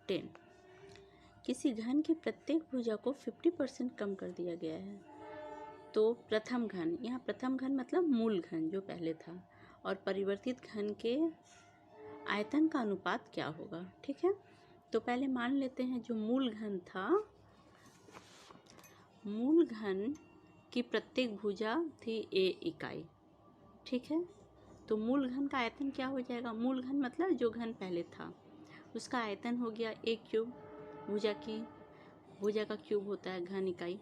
10। किसी घन की प्रत्येक भुजा को 50% कम कर दिया गया है। तो प्रथम घन, यहाँ प्रथम घन मतलब मूल घन जो पहले था, और परिवर्तित घन के आयतन का अनुपात क्या होगा। ठीक है, तो पहले मान लेते हैं जो मूल घन था, मूल घन की प्रत्येक भुजा थी a इकाई। ठीक है, तो मूल घन का आयतन क्या हो जाएगा। मूल घन मतलब जो घन पहले था उसका आयतन हो गया a क्यूब। भुजा का क्यूब होता है घन इकाई।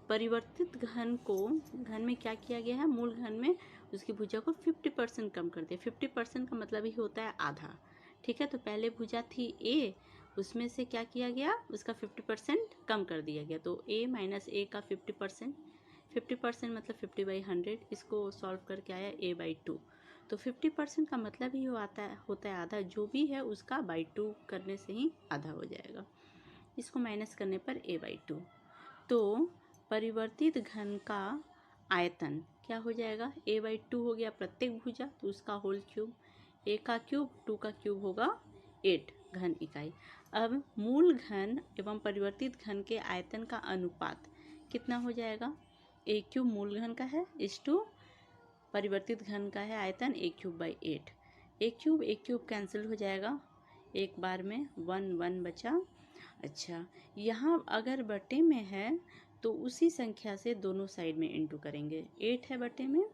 परिवर्तित घन को, घन में क्या किया गया है, मूल घन में उसकी भुजा को 50% कम कर दिया। 50% का मतलब ही होता है आधा। ठीक है, तो पहले भुजा थी a, उसमें से क्या किया गया, उसका 50% कम कर दिया गया। तो a माइनस a का 50%, 50% मतलब 50/100। इसको सॉल्व करके आया a/2। तो 50% का मतलब ही होता है आधा। जो भी है उसका बाई 2 करने से ही आधा हो जाएगा। इसको माइनस करने पर a/2। तो परिवर्तित घन का आयतन क्या हो जाएगा, a/2 हो गया प्रत्येक भुजा, तो उसका होल क्यूब। a का क्यूब 2 का क्यूब होगा 8 घन इकाई। अब मूल घन एवं परिवर्तित घन के आयतन का अनुपात कितना हो जाएगा, a क्यूब मूल घन का है इस टू परिवर्तित घन का है आयतन a³/8। a³ कैंसिल हो जाएगा, एक बार में 1 बचा। अच्छा, यहाँ अगर बटे में है तो उसी संख्या से दोनों साइड में इंटू करेंगे। 8 है बटे में,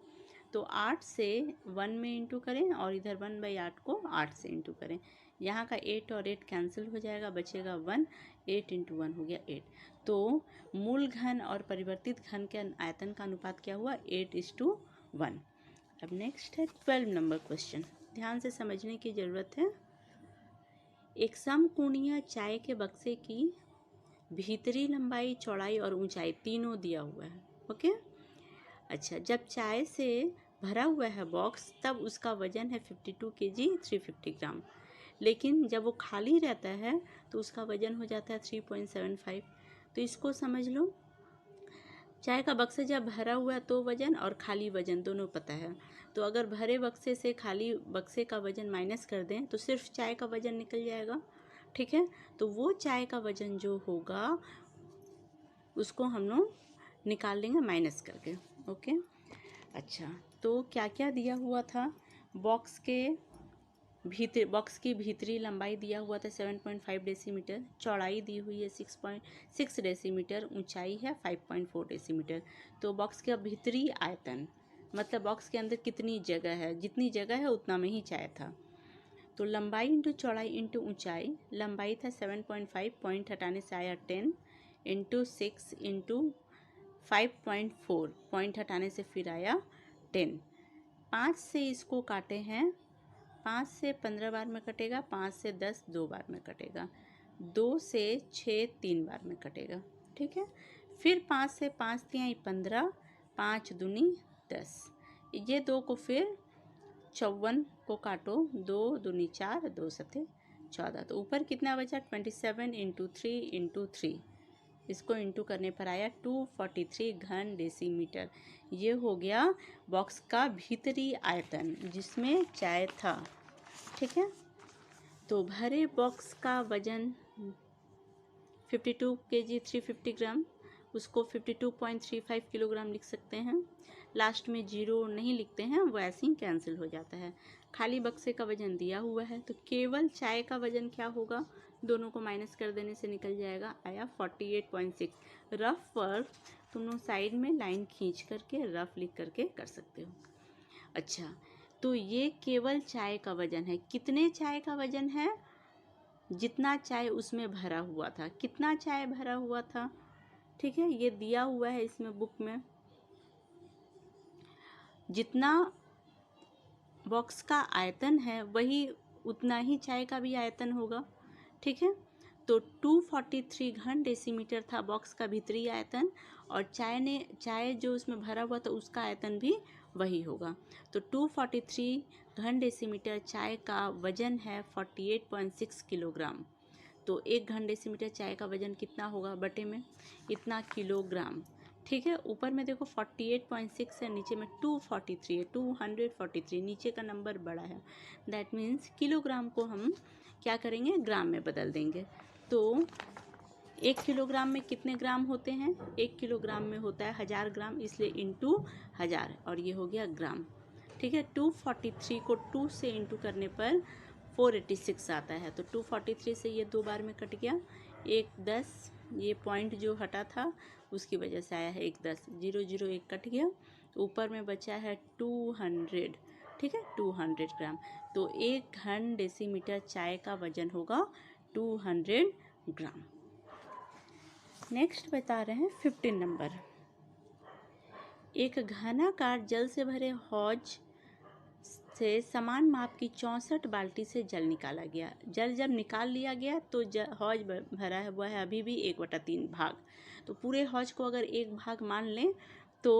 तो 8 से 1 में इंटू करें और इधर 1/8 को 8 से इंटू करें। यहाँ का 8 और 8 कैंसिल हो जाएगा, बचेगा 1। 8 × 1 हो गया 8। तो मूल घन और परिवर्तित घन के आयतन का अनुपात क्या हुआ, 8:1। अब नेक्स्ट है 12 नंबर क्वेश्चन। ध्यान से समझने की ज़रूरत है। एक समकोणीय चाय के बक्से की भीतरी लंबाई, चौड़ाई और ऊंचाई तीनों दिया हुआ है। ओके, अच्छा, जब चाय से भरा हुआ है बॉक्स तब उसका वजन है 52 kg 350 ग्राम। लेकिन जब वो खाली रहता है तो उसका वजन हो जाता है 3.75। तो इसको समझ लो, चाय का बक्सा जब भरा हुआ है तो वजन और खाली वजन दोनों पता है। तो अगर भरे बक्से से खाली बक्से का वजन माइनस कर दें तो सिर्फ चाय का वजन निकल जाएगा। ठीक है, तो वो चाय का वजन जो होगा उसको हम लोग निकाल लेंगे माइनस करके। ओके, अच्छा, तो क्या क्या दिया हुआ था, बॉक्स की भीतरी लंबाई दिया हुआ था 7.5 डेसीमीटर, चौड़ाई दी हुई है 6.6 डेसीमीटर, ऊंचाई है 5.4 डेसीमीटर। तो बॉक्स का भीतरी आयतन मतलब बॉक्स के अंदर कितनी जगह है, जितनी जगह है उतना में ही चाय था। तो लंबाई इंटू चौड़ाई इंटू ऊंचाई, लंबाई था 7.5, पॉइंट हटाने से आया 10, इंटू 6 इंटू 5.4, पॉइंट हटाने से फिर आया 10। 5 से इसको काटे हैं, 5 से 15 बार में कटेगा, 5 से 10 2 बार में कटेगा, 2 से 6 3 बार में कटेगा। ठीक है, फिर 5 से 5 3 15, 5 दूनी 10, ये 2 को फिर 54 को काटो, 2 दूनी 4, 2 सते 14। तो ऊपर कितना बचा, 27 इंटू 3 इंटू 3, इसको इंटू करने पर आया 243 घन डेसीमीटर। ये हो गया बॉक्स का भीतरी आयतन जिसमें चाय था। ठीक है, तो भरे बॉक्स का वजन 52 kg 350 ग्राम, उसको 52.35 किलोग्राम लिख सकते हैं। लास्ट में 0 नहीं लिखते हैं, वो ऐसे ही कैंसिल हो जाता है। खाली बक्से का वजन दिया हुआ है, तो केवल चाय का वजन क्या होगा, दोनों को माइनस कर देने से निकल जाएगा, आया 48.6। रफ पर तुम लोग साइड में लाइन खींच करके रफ लिख करके कर सकते हो। अच्छा, तो ये केवल चाय का वजन है। कितने चाय का वजन है, जितना चाय उसमें भरा हुआ था। कितना चाय भरा हुआ था, ठीक है, ये दिया हुआ है इसमें बुक में। जितना बॉक्स का आयतन है वही उतना ही चाय का भी आयतन होगा। ठीक है, तो 243 घन डेसीमीटर था बॉक्स का भीतरी आयतन, और चाय जो उसमें भरा हुआ था उसका आयतन भी वही होगा। तो 243 घन डेसीमीटर चाय का वजन है 48.6 किलोग्राम। तो 1 घन डेसीमीटर चाय का वजन कितना होगा, बटे में इतना किलोग्राम। ठीक है, ऊपर में देखो 48.6 है, नीचे में 243 है, 243, नीचे का नंबर बड़ा है। दैट मीन्स किलोग्राम को हम क्या करेंगे, ग्राम में बदल देंगे। तो 1 किलोग्राम में कितने ग्राम होते हैं, 1 किलोग्राम में होता है 1000 ग्राम, इसलिए इंटू 1000 और ये हो गया ग्राम। ठीक है, 243 को 2 से इंटू करने पर 486 आता है। तो 243 से ये 2 बार में कट गया, 1 10, ये पॉइंट जो हटा था उसकी वजह से आया है 1 10, 0 0 1 कट गया, ऊपर में बचा है 200। ठीक है, 200 ग्राम। तो 1 घन डेसीमीटर चाय का वजन होगा 200 ग्राम। नेक्स्ट बता रहे हैं 15 नंबर। एक घनाकार जल से भरे हौज से समान माप की 64 बाल्टी से जल निकाला गया। जल जब निकाल लिया गया तो हौज भरा हुआ है अभी भी 1/3 भाग। तो पूरे हौज को अगर 1 भाग मान लें तो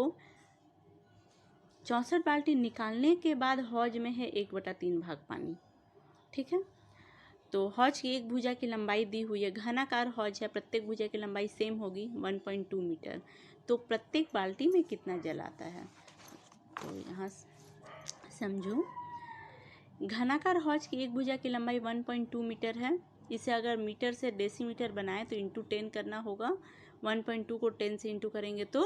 64 बाल्टी निकालने के बाद हौज में है 1/3 भाग पानी। ठीक है, तो हौज की एक भुजा की लंबाई दी हुई है, घनाकार हौज है, प्रत्येक भुजा की लंबाई सेम होगी 1.2 मीटर। तो प्रत्येक बाल्टी में कितना जल आता है, तो यहाँ समझो, घनाकार हौज की एक भुजा की लंबाई 1.2 मीटर है। इसे अगर मीटर से डेसीमीटर बनाए तो इंटू 10 करना होगा। 1.2 को 10 से इंटू करेंगे तो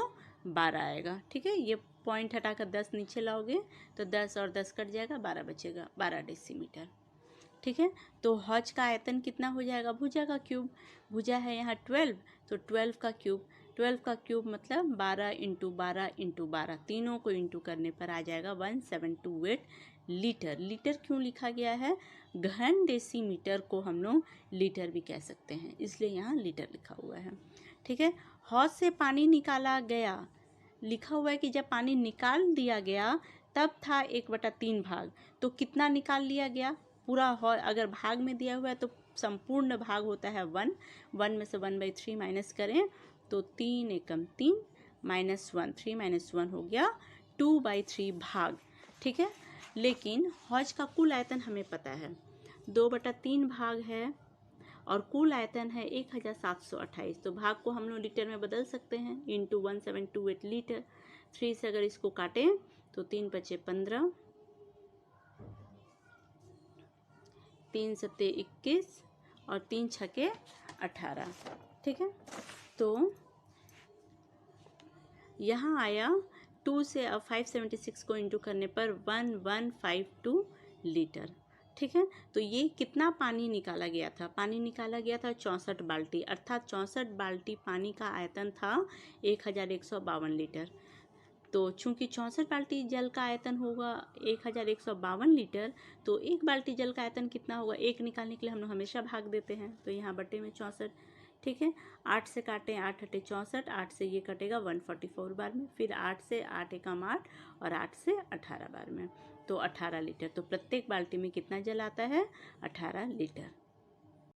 12 आएगा। ठीक है, ये पॉइंट हटाकर 10 नीचे लाओगे तो 10 और 10 कट जाएगा, 12 बचेगा, 12 डेसीमीटर। ठीक है, तो हौज का आयतन कितना हो जाएगा, भुजा का क्यूब। भुजा है यहाँ 12, तो 12 का क्यूब, 12 का क्यूब मतलब 12 इंटू 12 इंटू 12, तीनों को इंटू करने पर आ जाएगा 1728 लीटर। लीटर क्यों लिखा गया है, घन डेसीमीटर को हम लोग लीटर भी कह सकते हैं, इसलिए यहाँ लीटर लिखा हुआ है। ठीक है, हौज से पानी निकाला गया, लिखा हुआ है कि जब पानी निकाल दिया गया तब था 1/3 भाग। तो कितना निकाल लिया गया, पूरा हौज अगर भाग में दिया हुआ है तो संपूर्ण भाग होता है 1, 1 में से 1/3 माइनस करें तो 3 एकम 3 -1, 3 - 1 हो गया 2/3 भाग। ठीक है, लेकिन हौज का कुल आयतन हमें पता है 2/3 भाग है और कुल आयतन है 1728। तो भाग को हम लोग लीटर में बदल सकते हैं, इंटू 1728 लीटर। 3 से अगर इसको काटें तो 3 बचे 15, 3 सत्ते 21 और 3 छके 18। ठीक है, तो यहाँ आया 2 से अब 576 को इंटू करने पर 1152 लीटर। ठीक है, तो ये कितना पानी निकाला गया था, पानी निकाला गया था 64 बाल्टी, अर्थात 64 बाल्टी पानी का आयतन था 1152 लीटर। तो चूंकि 64 बाल्टी जल का आयतन होगा 1152 लीटर, तो एक बाल्टी जल का आयतन कितना होगा, एक निकालने के लिए हम लोग हमेशा भाग देते हैं, तो यहाँ बटे में 64। ठीक है, 8 से काटें, 8 हटे 64, 8 से ये कटेगा 144 बार में, फिर 8 से 8 एकम 8 और 8 से 18 बार में, तो 18 लीटर। तो प्रत्येक बाल्टी में कितना जल आता है, 18 लीटर।